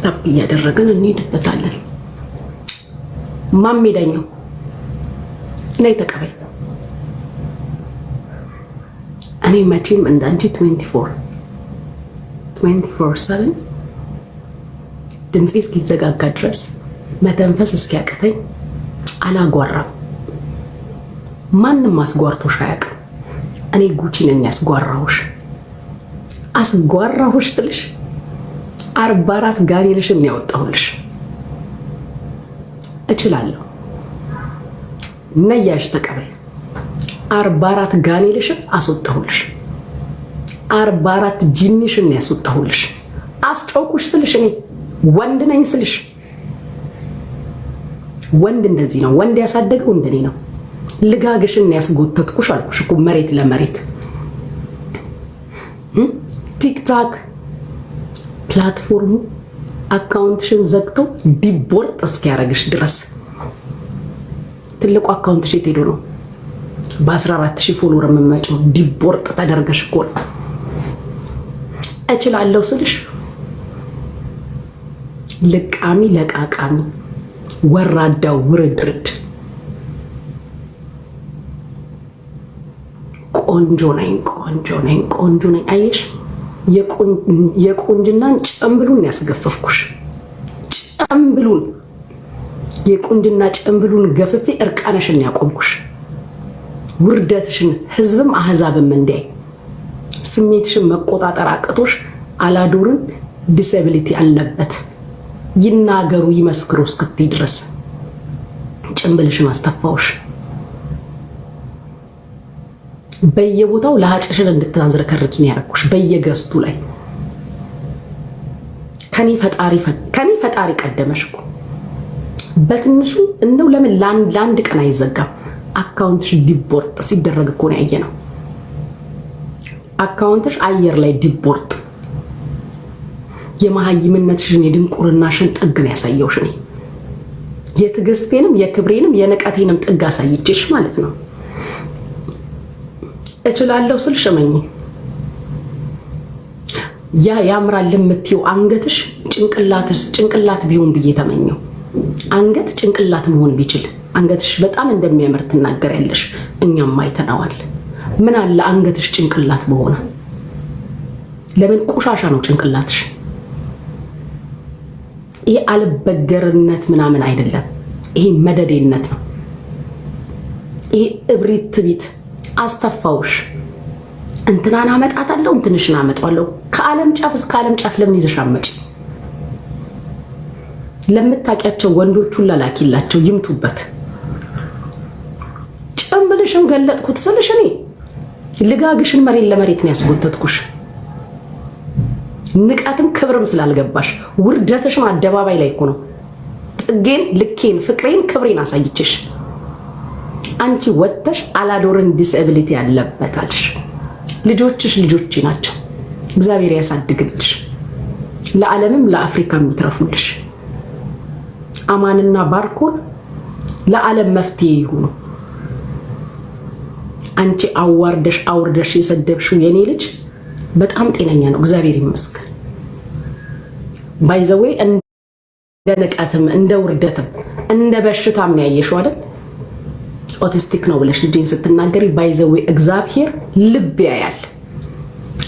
ታፕ እያደረግን እንሄድበታለን። ማሜዳኛው ነይ ተቀበይ። እኔ መቼም እንዳንቺ 24/7 ድምፄ እስኪዘጋጋ ድረስ መተንፈስ እስኪያቅተኝ አላጓራም። ማንም አስጓርቶሽ አያውቅም። እኔ ጉቺ ነኝ ያስጓራሁሽ። አስጓራሁሽ ስልሽ 44 ጋኔልሽን ያወጣሁልሽ እችላለሁ። ነያሽ ተቀበይ። 44 ጋኔልሽን አስወጣሁልሽ። 44 ጂኒሽን ያስወጣሁልሽ። አስጮኩሽ ስልሽ እኔ ወንድ ነኝ ስልሽ ወንድ እንደዚህ ነው። ወንድ ያሳደገው እንደኔ ነው። ልጋግሽን ያስጎተትኩሽ አልኩሽ እኮ መሬት ለመሬት። ቲክታክ ፕላትፎርሙ አካውንትሽን ዘግቶ ዲቦርጥ እስኪያረግሽ ድረስ ትልቁ አካውንትሽ የት ሄዶ ነው? በ14000 ፎሎወር የምመጪው ዲቦርጥ ተደርገሽ እኮ ነው። እችላለሁ ስልሽ ልቃሚ ለቃቃሚ ወራዳው ውርድርድ ቆንጆ ነኝ አየሽ? የቁንጅናን ጭምብሉን ያስገፈፍኩሽ። ጭምብሉን የቁንጅና ጭምብሉን ገፍፌ እርቃነሽን ያቆምኩሽ። ውርደትሽን ህዝብም አህዛብም እንዲያይ ስሜትሽን መቆጣጠር አቅቶሽ አላዶርን ዲስኤቢሊቲ አለበት ይናገሩ ይመስክሩ እስክትይ ድረስ ጭምብልሽን አስተፋውሽ። በየቦታው ለሀጭሽን እንድታዝረከርኪ ነው ያደረኩሽ። በየገስቱ ላይ ከኔ ፈጣሪ ቀደመሽ እኮ። በትንሹ እንደው ለምን ለአንድ ቀን አይዘጋም? አካውንትሽ ዲቦርጥ ሲደረግ እኮ ነው ያየነው። አካውንትሽ አየር ላይ ዲቦርጥ የመሃይምነትሽን የድንቁርናሽን ጥግ ነው ያሳየውሽ። እኔ የትዕግስቴንም የክብሬንም የንቀቴንም ጥግ አሳይቼሽ ማለት ነው። እችላለሁ ስልሽ እመኚ። ያ ያምራል የምትይው አንገትሽ ጭንቅላት ቢሆን ብዬ ተመኘው። አንገት ጭንቅላት መሆን ቢችል አንገትሽ በጣም እንደሚያምር ትናገሪያለሽ። እኛም አይተናዋል። ምን አለ አንገትሽ ጭንቅላት በሆነ። ለምን ቆሻሻ ነው ጭንቅላትሽ? ይሄ አልበገርነት ምናምን አይደለም። ይሄ መደዴነት ነው። ይሄ እብሪት ትቢት። አስተፋውሽ። እንትናን አመጣታለሁ እንትንሽን አመጣለሁ። ከዓለም ጫፍ እስከ ዓለም ጫፍ ለምን ይዘሽ አመጪ? ለምታውቂያቸው ወንዶቹን ላላኪላቸው ይምቱበት። ጭምብልሽን ገለጥኩት ስልሽ እኔ ልጋግሽን መሬት ለመሬት ነው ያስጎተትኩሽ። ንቀትም ክብርም ስላልገባሽ ውርደትሽን አደባባይ ላይ እኮ ነው ጥጌን ልኬን ፍቅሬን ክብሬን አሳይችሽ። አንቺ ወጥተሽ አላዶርን ዲስኤቢሊቲ ያለበታልሽ። ልጆችሽ ልጆቼ ናቸው። እግዚአብሔር ያሳድግልሽ። ለዓለምም ለአፍሪካም ይትረፉልሽ። አማንና ባርኮን ለዓለም መፍትሄ ይሁኑ። አንቺ አውርደሽ የሰደብሽው የኔ ልጅ በጣም ጤነኛ ነው፣ እግዚአብሔር ይመስገን። ባይዘዌ እንደ ንቀትም እንደ ውርደትም እንደ በሽታም ነው ያየሽው አይደል? ኦቲስቲክ ነው ብለሽ ልጅን ስትናገሪ ባይዘዌ እግዚአብሔር ልብ ያያል።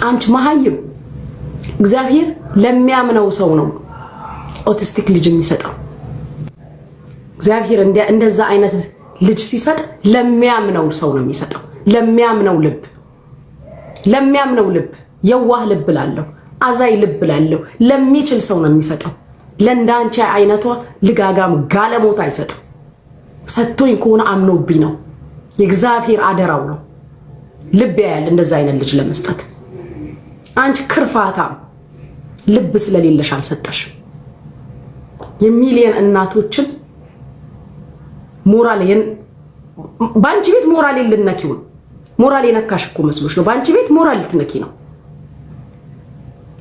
አንቺ መሃይም እግዚአብሔር ለሚያምነው ሰው ነው ኦቲስቲክ ልጅ የሚሰጠው። እግዚአብሔር እንደዛ አይነት ልጅ ሲሰጥ ለሚያምነው ሰው ነው የሚሰጠው። ለሚያምነው ልብ የዋህ ልብ ላለው አዛይ ልብ ላለው ለሚችል ሰው ነው የሚሰጠው። ለእንዳንቺ አይነቷ ልጋጋም ጋለሞታ አይሰጥም። ሰጥቶኝ ከሆነ አምኖብኝ ነው። የእግዚአብሔር አደራው ነው። ልብ ያያል እንደዛ አይነት ልጅ ለመስጠት። አንቺ ክርፋታም ልብ ስለሌለሽ አልሰጠሽም። የሚሊየን እናቶችን ሞራል በአንቺ ቤት ሞራል ልትነኪው ነው። ሞራል የነካሽ እኮ መስሎሽ ነው። በአንቺ ቤት ሞራል ልትነኪ ነው።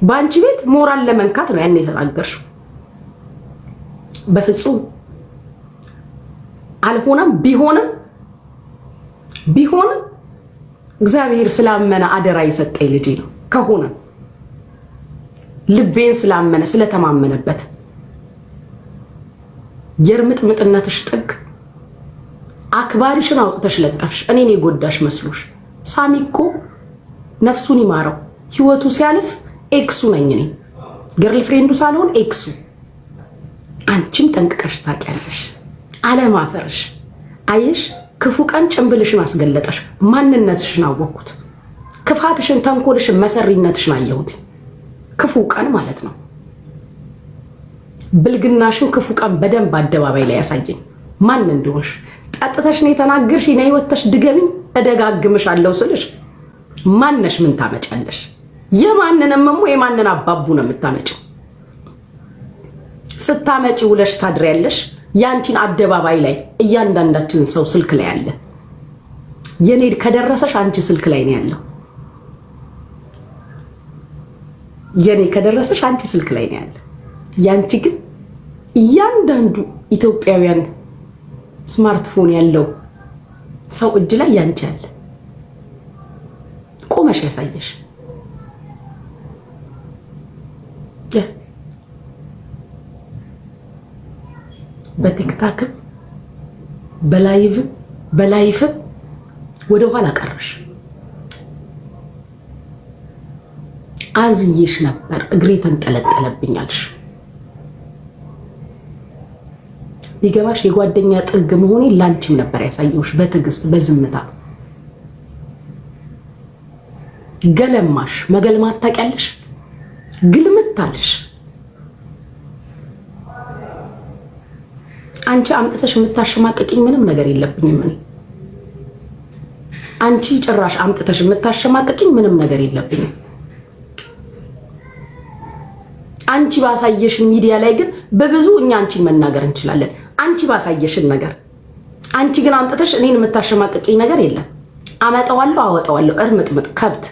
በአንቺ ቤት ሞራል ለመንካት ነው ያን የተናገርሽው። በፍጹም አልሆነም። ቢሆንም እግዚአብሔር ስላመነ አደራ የሰጠኝ ልጅ ነው። ከሆነ ልቤን ስላመነ ስለተማመነበት የርምጥምጥነትሽ ጥግ አክባሪሽን አውጥተሽ ለጠፍሽ። እኔን የጎዳሽ መስሎሽ። ሳሚ እኮ ነፍሱን ይማረው ህይወቱ ሲያልፍ ኤክሱ ነኝ እኔ፣ ገርል ፍሬንዱ ሳልሆን ኤክሱ። አንቺም ጠንቅቀሽ ታውቂያለሽ። አለማፈርሽ አየሽ። ክፉ ቀን ጭንብልሽን አስገለጠሽ። ማንነትሽን አወቅኩት። ክፋትሽን፣ ተንኮልሽን፣ መሰሪነትሽን አየሁት። ክፉ ቀን ማለት ነው። ብልግናሽን ክፉ ቀን በደንብ አደባባይ ላይ ያሳየኝ ማን እንደሆንሽ። ጠጥተሽ ነው የተናገርሽ። ነይ ወተሽ ድገሚኝ እደጋግምሻለሁ ስልሽ ማነሽ? ምን ታመጫለሽ? የማንንም የማንን አባቡ ነው የምታመጪው? ስታመጪ ውለሽ ታድሪያለሽ። ያንቺን አደባባይ ላይ እያንዳንዳችን ሰው ስልክ ላይ አለ። የኔ ከደረሰሽ አንቺ ስልክ ላይ ነው ያለው። የኔ ከደረሰሽ አንቺ ስልክ ላይ ነው ያለው። ያንቺ ግን እያንዳንዱ ኢትዮጵያውያን ስማርትፎን ያለው ሰው እጅ ላይ ያንቺ አለ። ቆመሽ ያሳየሽ። በቲክታክም በላይቭም ወደ ኋላ ቀረሽ። አዝዬሽ ነበር፣ እግሬ ተንጠለጠለብኛልሽ። ቢገባሽ የጓደኛ ጥግ መሆኔ ላንቺም ነበር ያሳየውሽ፣ በትዕግስት በዝምታ። ገለማሽ፣ መገልማት ታውቂያለሽ። ግልምታልሽ። አንቺ አምጥተሽ የምታሸማቀቂኝ ምንም ነገር የለብኝም እኔ። አንቺ ጭራሽ አምጥተሽ የምታሸማቀቂኝ ምንም ነገር የለብኝም። አንቺ ባሳየሽን ሚዲያ ላይ ግን በብዙ እኛ አንቺን መናገር እንችላለን። አንቺ ባሳየሽን ነገር። አንቺ ግን አምጥተሽ እኔን የምታሸማቀቂኝ ነገር የለም። አመጣዋለሁ፣ አወጣዋለሁ። እርምጥምጥ ከብት።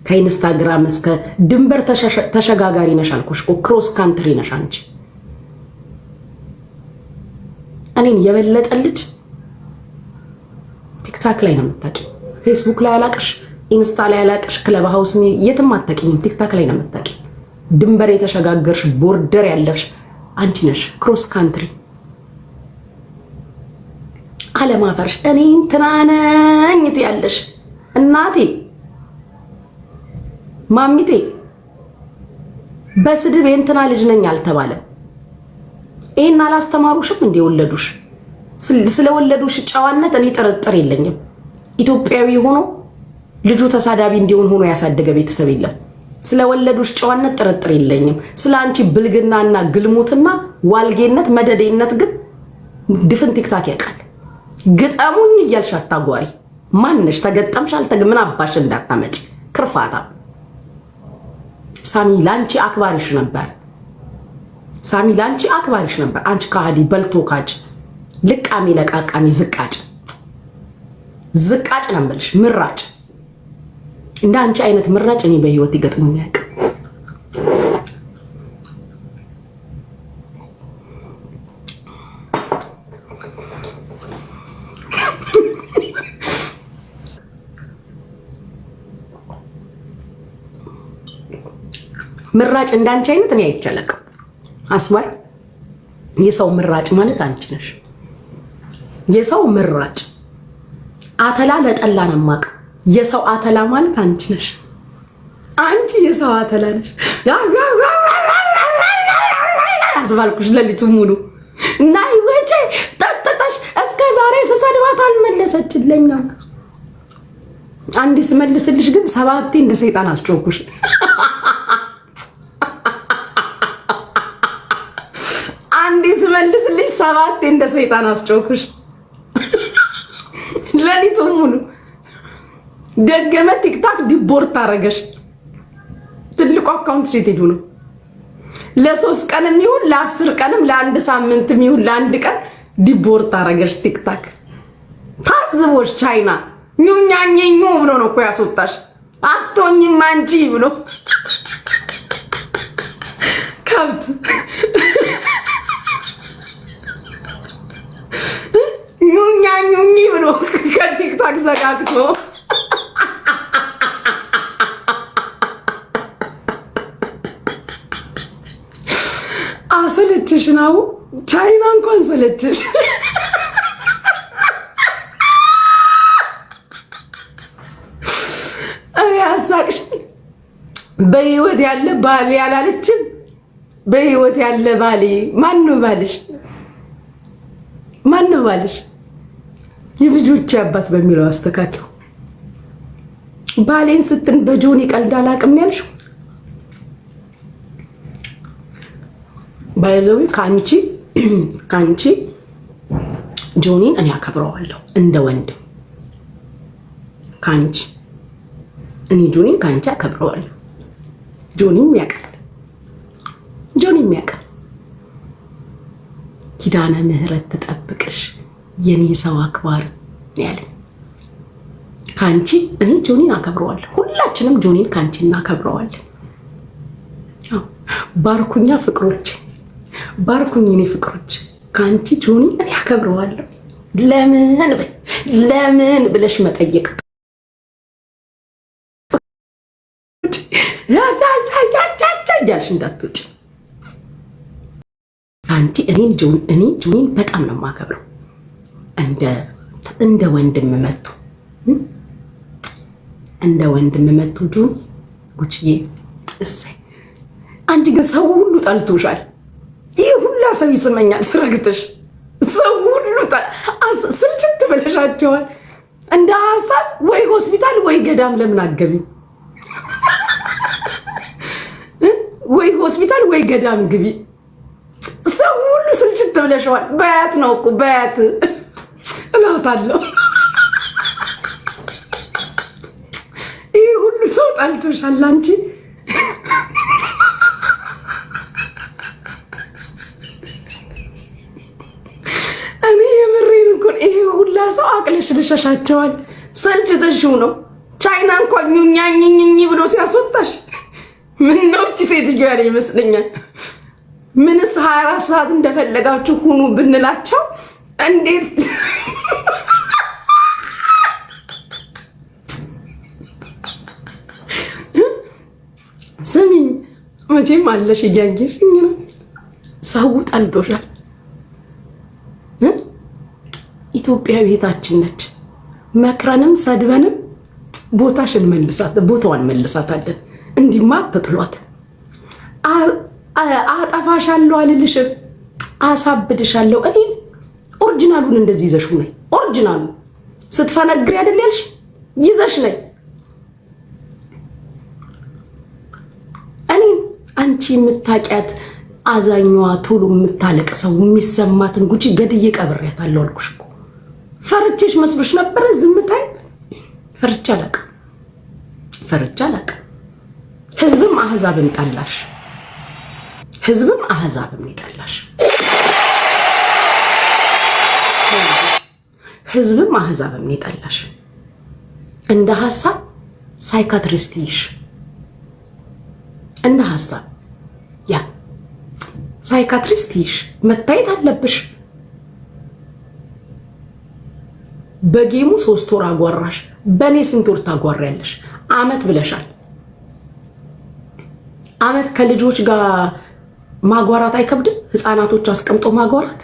ከኢንስታግራም እስከ ድንበር ተሸጋጋሪ ነሽ አልኩሽ እኮ። ክሮስ ካንትሪ ነሽ አንቺ። እኔን የበለጠ ልጅ ቲክታክ ላይ ነው የምታውቂ። ፌስቡክ ላይ አላቅሽ፣ ኢንስታ ላይ አላቅሽ፣ ክለብ ሃውስ የትም አታውቂኝም። ቲክታክ ላይ ነው የምታውቂ። ድንበር የተሸጋገርሽ ቦርደር ያለፍሽ አንቺ ነሽ። ክሮስ ካንትሪ አለማፈርሽ። እኔ እንትና ነኝ ትያለሽ። እናቴ ማሚቴ በስድብ የእንትና ልጅ ነኝ አልተባለም። ይሄን አላስተማሩሽም እንደ ወለዱሽ። ስለወለዱሽ ጨዋነት እኔ ጥርጥር የለኝም። ኢትዮጵያዊ ሆኖ ልጁ ተሳዳቢ እንዲሆን ሆኖ ያሳደገ ቤተሰብ የለም። ስለወለዱሽ ጨዋነት ጥርጥር የለኝም። ስለ አንቺ ብልግናና ግልሙትና ዋልጌነት መደዴነት ግን ድፍን ቲክታክ ያውቃል። ግጠሙኝ እያልሽ አታጓሪ። ማንሽ? ተገጠምሽ ምን አባሽ እንዳታመጪ ክርፋታ። ሳሚ ላንቺ አክባሪሽ ነበር። ሳሚ ላንቺ አክባሪሽ ነበር። አንቺ ካዲ በልቶ ካጅ፣ ልቃሚ፣ ለቃቃሚ፣ ዝቃጭ ነው የምልሽ። ምራጭ እንደ አንቺ አይነት ምራጭ እኔ በህይወት ይገጥሙኝ ያውቅ። ምራጭ እንዳንቺ አይነት እኔ አይቻለቅም። አስዋር የሰው ምራጭ ማለት አንቺ ነሽ። የሰው ምራጭ አተላ ለጠላ ነው ማቅ። የሰው አተላ ማለት አንቺ ነሽ። አንቺ የሰው አተላ ነሽ። አስባልኩሽ ለሊቱ ሙሉ ናይ ወጪ ጠጥተሽ እስከ ዛሬ ስሰድባት አልመለሰችልኝም። አንዲ ስመልስልሽ ግን ሰባቴ እንደ ሰይጣን አስጮኩሽ። አንዲ ስመልስልሽ ሰባቴ እንደ ሰይጣን አስጮኩሽ። ለሊቱ ሙሉ ደገመ። ቲክታክ ዲቦርት አረገሽ። ትልቁ አካውንት ሴት ሄዱ ነው። ለ3 ቀንም ይሁን ለ10 ቀንም ለ1 ሳምንትም ይሁን ለ1 ቀን ዲቦርት አረገሽ ቲክታክ። ታዝቦሽ ቻይና ኙኛኘኙ ብሎ ነው እኮ ያስወጣሽ። አቶኝም አንቺ ብሎ ከብት ኙኛኙኝ ብሎ ከቲክታክ ዘጋግቶ አሰለችሽ ነው ቻይና እንኳን ሰለችሽ። ያሳቅሽ በህይወት ያለ ባሌ ያላለችም። በህይወት ያለ ባሌ ማነው ባልሽ? ማነው ባልሽ? የልጆች አባት በሚለው አስተካክለው። ባሌን ስትን በጆኒ ቀልድ አላቅም ያልሽው ባይዘዊ ካንቺ ጆኒን እኔ አከብረዋለሁ እንደ ወንድም። ካንቺ እኔ ጆኒን ካንቺ አከብረዋለሁ። ጆኒም ያውቃል። ኪዳነ ምህረት ተጠብቅሽ የኔ ሰው አክባር ያለኝ ካንቺ እኔ ጆኒን አከብረዋለሁ። ሁላችንም ጆኒን ካንቺ እናከብረዋለን። ባርኩኛ ፍቅሮች፣ ባርኩኝ እኔ ፍቅሮች። ካንቺ ጆኒ እኔ አከብረዋለሁ። ለምን ብለሽ መጠየቅ ያልሽ እንዳትወጪ። ካንቺ እኔ ጆኒን በጣም ነው የማከብረው። እንደ ወንድም መቱ ጆኒ ጉቺዬ እሰይ። አንቺ ግን ሰው ሁሉ ጠልቶሻል። ይህ ሁላ ሰው ይስመኛል ስረግጥሽ። ሰው ሁሉ ስልችት ብለሻቸዋል። እንደ ሀሳብ ወይ ሆስፒታል ወይ ገዳም ለምን አገቢኝ? ወይ ሆስፒታል ወይ ገዳም ግቢ። ሰው ሁሉ ስልችት ብለሻዋል። በያት ነው እኮ በያት እላታለሁ። ይህ ሁሉ ሰው ጠልቶሻል አንቺ። እኔ የምሬን እኮ ይሄ ሁላ ሰው አቅለሽ ልሸሻቸዋል። ሰልችተሽው ነው። ቻይና እንኳን ኙኛኝኝ ብሎ ሲያስወጣሽ ምን ነው እቺ ሴትዮ ያለ ይመስለኛል። ምንስ 24 ሰዓት እንደፈለጋችሁ ሁኑ ብንላቸው እንዴት ስሚኝ፣ መቼም አለሽ እያየሽኝ ነው። ሰው ጠልቶሻል። ኢትዮጵያ ቤታችን ነች። መክረንም ሰድበንም ቦታዋን መልሳታለን። እንዲማ ተጥሏት አጠፋሻለሁ አልልሽም፣ አሳብድሻለሁ። እኔ ኦሪጂናሉን እንደዚህ ይዘሽ ነይ። ኦሪጂናሉ ስትፈነግሪ አይደል ያልሽ? ይዘሽ ነይ። እኔ አንቺ የምታውቂያት አዛኛዋ ቶሎ የምታለቅሰው የሚሰማትን ጉቺ ገድዬ ቀብሬያታለሁ አልኩሽ እኮ። ፈርቼሽ መስሎሽ ነበረ? ዝምታይ ፈርቼ አላውቅም። ህዝብም አህዛብም ጠላሽ። ህዝብም አህዛብም ይጠላሽ። ህዝብም አህዛብም ይጠላሽ። እንደ ሐሳብ ሳይካትሪስቲሽ እንደ ሐሳብ ያ ሳይካትሪስቲሽ መታየት አለብሽ። በጌሙ 3 ወር አጓራሽ። በኔ ስንት ወር ታጓሪያለሽ? አመት ብለሻል። አመት ከልጆች ጋር ማጓራት አይከብድም? ህፃናቶች አስቀምጦ ማጓራት።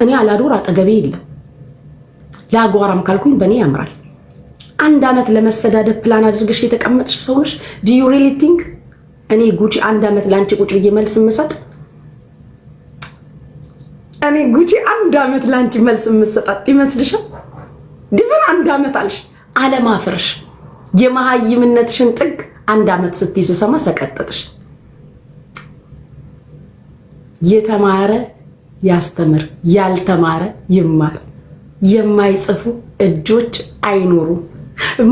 እኔ አላዶር አጠገቤ የለም። ላጓራም ካልኩኝ በእኔ ያምራል። 1 አመት ለመሰዳደብ ፕላን አድርገሽ የተቀመጥሽ ሰው ነሽ። ዱ ዩ ሪሊ ቲንክ እኔ ጉቺ 1 አመት ላንቺ ቁጭ ብዬ መልስ የምሰጥ? እኔ ጉቺ 1 አመት ላንቺ መልስ የምሰጣት ይመስልሻል? ድብን 1 አመት አልሽ። አለማፍርሽ የመሃይምነትሽን ጥግ 1 አመት ስትይ ስሰማ ሰቀጠጥሽ። የተማረ ያስተምር፣ ያልተማረ ይማር። የማይጽፉ እጆች አይኖሩ።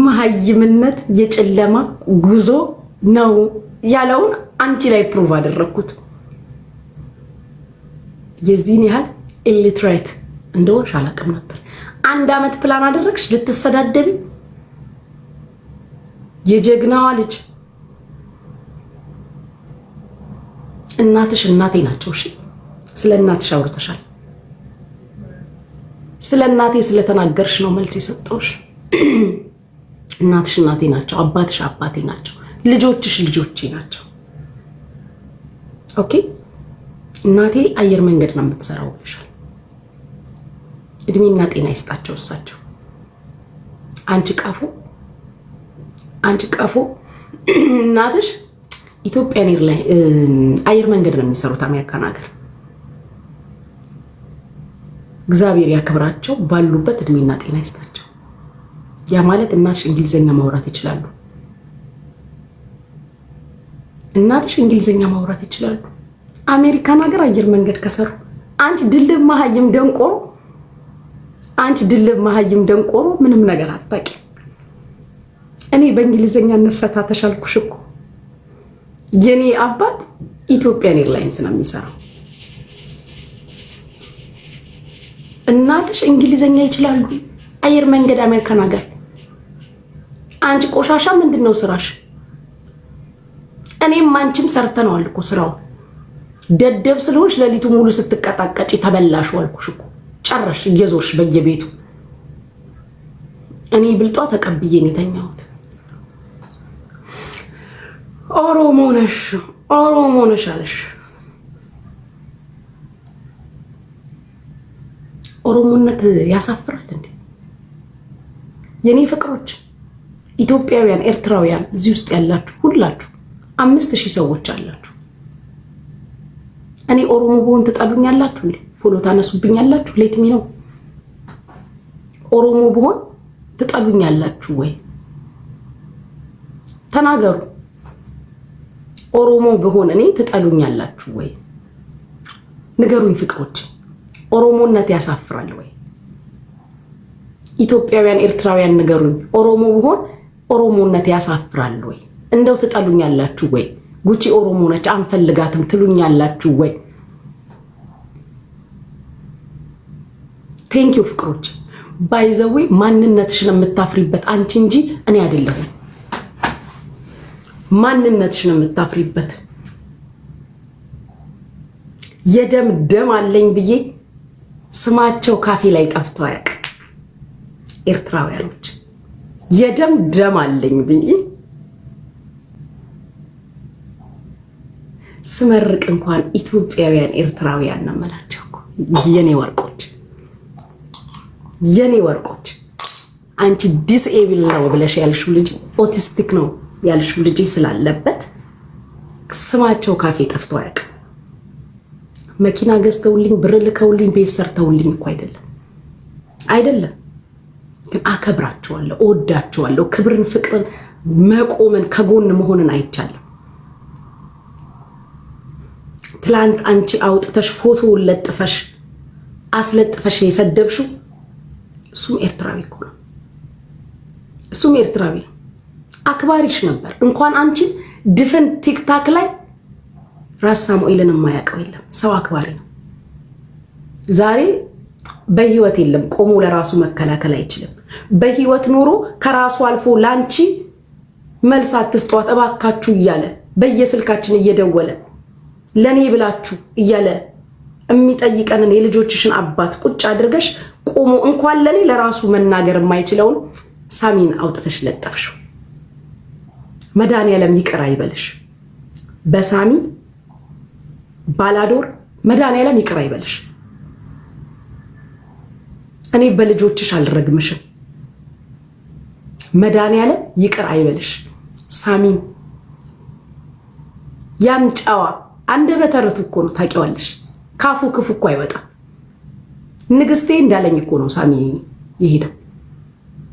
መሃይምነት የጨለማ ጉዞ ነው ያለውን አንቺ ላይ ፕሩቭ አደረኩት። የዚህን ያህል ኢሊትሬት እንደሆንሽ አላውቅም ነበር። 1 አመት ፕላን አደረግሽ ልትሰዳደቢ። የጀግናዋ ልጅ እናትሽ እናቴ ናቸው። እሺ ስለ እናትሽ አውርተሻል። ስለ እናቴ ስለተናገርሽ ነው መልስ የሰጠውሽ። እናትሽ እናቴ ናቸው፣ አባትሽ አባቴ ናቸው፣ ልጆችሽ ልጆቼ ናቸው። ኦኬ እናቴ አየር መንገድ ነው የምትሰራው ብለሻል። እድሜና ጤና ይስጣቸው እሳቸው። አንቺ ቀፎ እናትሽ ኢትዮጵያን አየር መንገድ ነው የሚሰሩት አሜሪካን ሀገር። እግዚአብሔር ያክብራቸው፣ ባሉበት እድሜና ጤና ይስጣቸው። ያ ማለት እናትሽ እንግሊዘኛ ማውራት ይችላሉ። እናትሽ እንግሊዘኛ ማውራት ይችላሉ። አሜሪካን ሀገር አየር መንገድ ከሰሩ አንቺ ድልብ መሀይም ደንቆሮ ምንም ነገር አታውቂም። እኔ በእንግሊዘኛ እንፈታተሽ አልኩሽ እኮ። የኔ አባት ኢትዮጵያን ኤርላይንስ ነው የሚሰራው። እናትሽ እንግሊዘኛ ይችላሉ አየር መንገድ አሜሪካን ሀገር። አንቺ ቆሻሻ ምንድነው ስራሽ? እኔም አንቺም ሰርተነዋል እኮ ስራው። ደደብ ስለሆንሽ ለሊቱ ሙሉ ስትቀጣቀጪ ተበላሽ አልኩሽ እኮ። ጨረሽ እየዞርሽ በየቤቱ። እኔ ብልጧ ተቀብዬ ነው የተኛሁት። ኦሮሞ ነሽ አለሽ። ኦሮሞነት ያሳፍራል እንዴ? የኔ ፍቅሮች ኢትዮጵያውያን፣ ኤርትራውያን እዚህ ውስጥ ያላችሁ ሁላችሁ 5000 ሰዎች አላችሁ። እኔ ኦሮሞ ብሆን ትጠሉኛላችሁ እንዴ? ፎሎ ታነሱብኛላችሁ? ሌትሚ ነው። ኦሮሞ ብሆን ትጠሉኛላችሁ ወይ? ተናገሩ። ኦሮሞ ብሆን እኔ ትጠሉኛላችሁ ወይ? ንገሩኝ ፍቅሮች። ኦሮሞነት ያሳፍራል ወይ? ኢትዮጵያውያን ኤርትራውያን ንገሩኝ። ኦሮሞ ብሆን ኦሮሞነት ያሳፍራል ወይ? እንደው ትጠሉኛላችሁ ወይ? ጉቺ ኦሮሞ ነች አንፈልጋትም ትሉኛላችሁ ወይ? ቴንኪዩ ፍቅሮች። ባይዘዌ ማንነትሽን የምታፍሪበት አንቺ እንጂ እኔ አይደለሁም። ማንነትሽን የምታፍሪበት ደም አለኝ ብዬ ስማቸው ካፌ ላይ ጠፍቶ አያውቅ። ኤርትራውያኖች ደም አለኝ ብዬ ስመርቅ እንኳን ኢትዮጵያውያን ኤርትራውያን ነው የምላቸው እኮ። የኔ ወርቆች አንቺ ዲስኤብል ነው ብለሽ ያልሽው ልጅ ኦቲስቲክ ነው ያልሽው ልጅ ስላለበት ስማቸው ካፌ ጠፍቶ አያውቅ። መኪና ገዝተውልኝ ብር ልከውልኝ ቤት ሰርተውልኝ እኮ አይደለም። ግን አከብራቸዋለሁ፣ እወዳቸዋለሁ። ክብርን፣ ፍቅርን፣ መቆምን፣ ከጎን መሆንን አይቻለሁ። ትላንት አንቺ አውጥተሽ ፎቶ ለጥፈሽ አስለጥፈሽ የሰደብሽው እሱም ኤርትራዊ እኮ ነው። እሱም ኤርትራዊ ነው። አክባሪሽ ነበር። እንኳን አንቺ ድፍን ቲክታክ ላይ ራስ ሳሙኤልን የማያውቀው የለም። ሰው አክባሪ ነው። ዛሬ በህይወት የለም። ቆሞ ለራሱ መከላከል አይችልም። በህይወት ኖሮ ከራሱ አልፎ ላንቺ መልስ አትስጧት እባካችሁ እያለ በየስልካችን እየደወለ ለኔ ብላችሁ እያለ የሚጠይቀንን የልጆችሽን አባት ቁጭ አድርገሽ ቆሞ እንኳን ለኔ ለራሱ መናገር የማይችለውን ሳሚን አውጥተሽ ለጠፍሽው። መድኃኒዓለም ይቅር አይበልሽ። በሳሚ ባላዶር መድኃኒዓለም ይቅር አይበልሽ። እኔ በልጆችሽ አልረግምሽም። መድኃኒዓለም ይቅር አይበልሽ። ሳሚን ያን ጨዋ አንደበተ ርቱዕ እኮ ነው ታውቂዋለሽ። ካፉ ክፉ እኮ አይወጣም። ንግስቴ እንዳለኝ እኮ ነው ሳሚ የሄደው።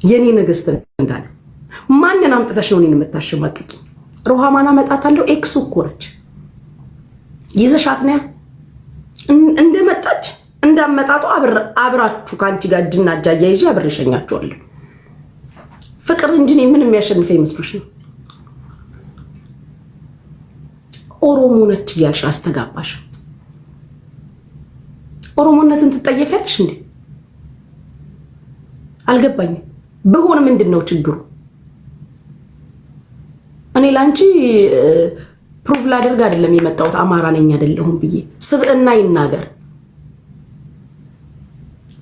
የኔ ንግስት እንዳለ ማንን አምጥተሽ ነው እኔን የምታሸማቅቂ? ሩሃማን አመጣታለሁ። ኤክሱ እኮ ነች። ይዘሻት ነው እንደመጣች እንዳመጣጡ አብራችሁ ካንቺ ጋር እጅና እጅ አያይዤ አብሬ እሸኛችኋለሁ። ፍቅር እንጂ እኔ ምን የሚያሸንፈ ይመስልሽ ነው? ኦሮሞ ነች እያልሽ አስተጋባሽ። ኦሮሞነትን ትጠየፊያለሽ እንዴ? አልገባኝም። ብሆን ምንድን ነው ችግሩ? እኔ ላንቺ ፕሩቭ ላደርግ አይደለም የመጣሁት አማራ ነኝ አይደለሁም ብዬ። ስብዕና ይናገር፣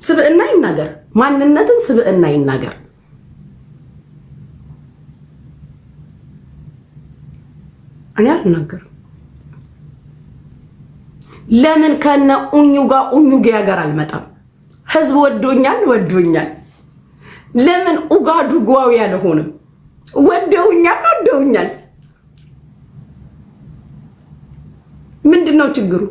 ስብዕና ይናገር፣ ማንነትን ስብዕና ይናገር። እኔ አልናገርም። ለምን ከነ ኡኙጋ ጋር አልመጣም? ህዝብ ወዶኛል። ለምን ኡጋዱጓዊ ያልሆንም? ወደውኛል። ምንድነው ችግሩ?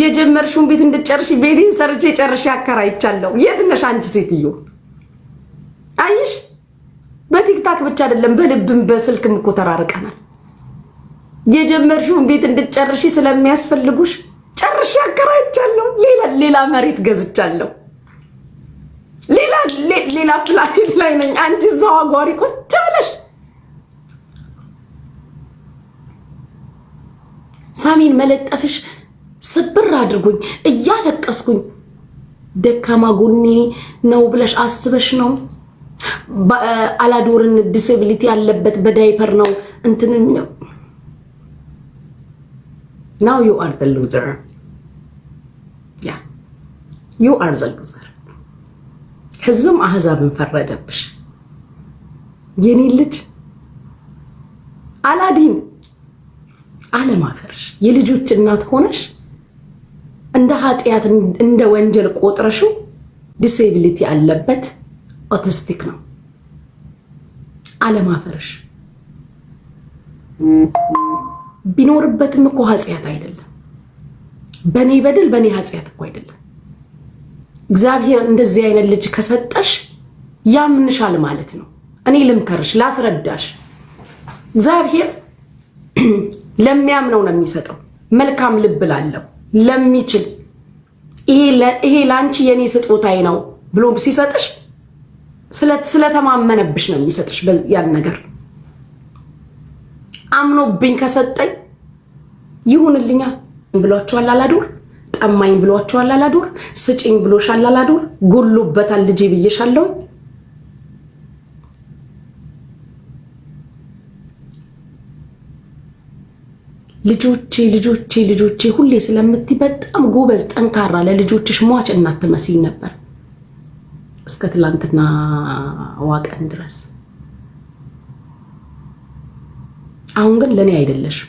የጀመርሽውን ቤት እንድጨርሽ ቤቴን ሰርቼ ጨርሼ አከራይቻለሁ። የት ነሽ አንቺ ሴትዮ? አይሽ በቲክታክ ብቻ አይደለም በልብም በስልክም እኮ ተራርቀናል። የጀመርሽውን ቤት እንድጨርሽ ስለሚያስፈልጉሽ ጨርሼ አከራይቻለሁ። ሌላ መሬት ገዝቻለሁ። ሌላ ፕላኔት ላይ ነኝ። አንቺ እዛው አጓሪ ቁጭ ብለሽ ሳሚን መለጠፍሽ ስብር አድርጎኝ እያለቀስኩኝ ደካማ ጎኔ ነው ብለሽ አስበሽ ነው። አላዶርን ዲስኤቢሊቲ ያለበት በዳይፐር ነው እንትን now you are the loser. Yeah, you are the loser. ህዝብም አህዛብን ፈረደብሽ። የኔ ልጅ አላዲን አለማፈርሽ የልጆች እናት ሆነሽ እንደ ኃጢያት እንደ ወንጀል ቆጥረሽው ዲስኤቢሊቲ ያለበት ኦቲስቲክ ነው። አለማፈርሽ ቢኖርበትም እኮ ኃጢያት አይደለም። በኔ በደል በኔ ኃጢያት እኮ አይደለም። እግዚአብሔር እንደዚህ አይነት ልጅ ከሰጠሽ ያምንሻል ማለት ነው። እኔ ልምከርሽ፣ ላስረዳሽ። እግዚአብሔር ለሚያምነው ነው የሚሰጠው። መልካም ልብ ላለው ለሚችል ይሄ ላንቺ የኔ ስጦታዬ ነው ብሎ ሲሰጥሽ ስለተማመነብሽ ነው የሚሰጥሽ። ያን ነገር አምኖብኝ ከሰጠኝ ይሁንልኛ ብሏቸዋል አላዶር። ጠማኝ ብሏቸዋል አላዶር። ስጪኝ ብሎሻል አላዶር። ጎሎበታል ልጄ ብዬሻለሁ። ልጆቼ ሁሌ ስለምትይ በጣም ጎበዝ ጠንካራ ለልጆችሽ ሟች እናት ትመስይ ነበር እስከ ትላንትና ዋቀን ድረስ። አሁን ግን ለኔ አይደለሽም።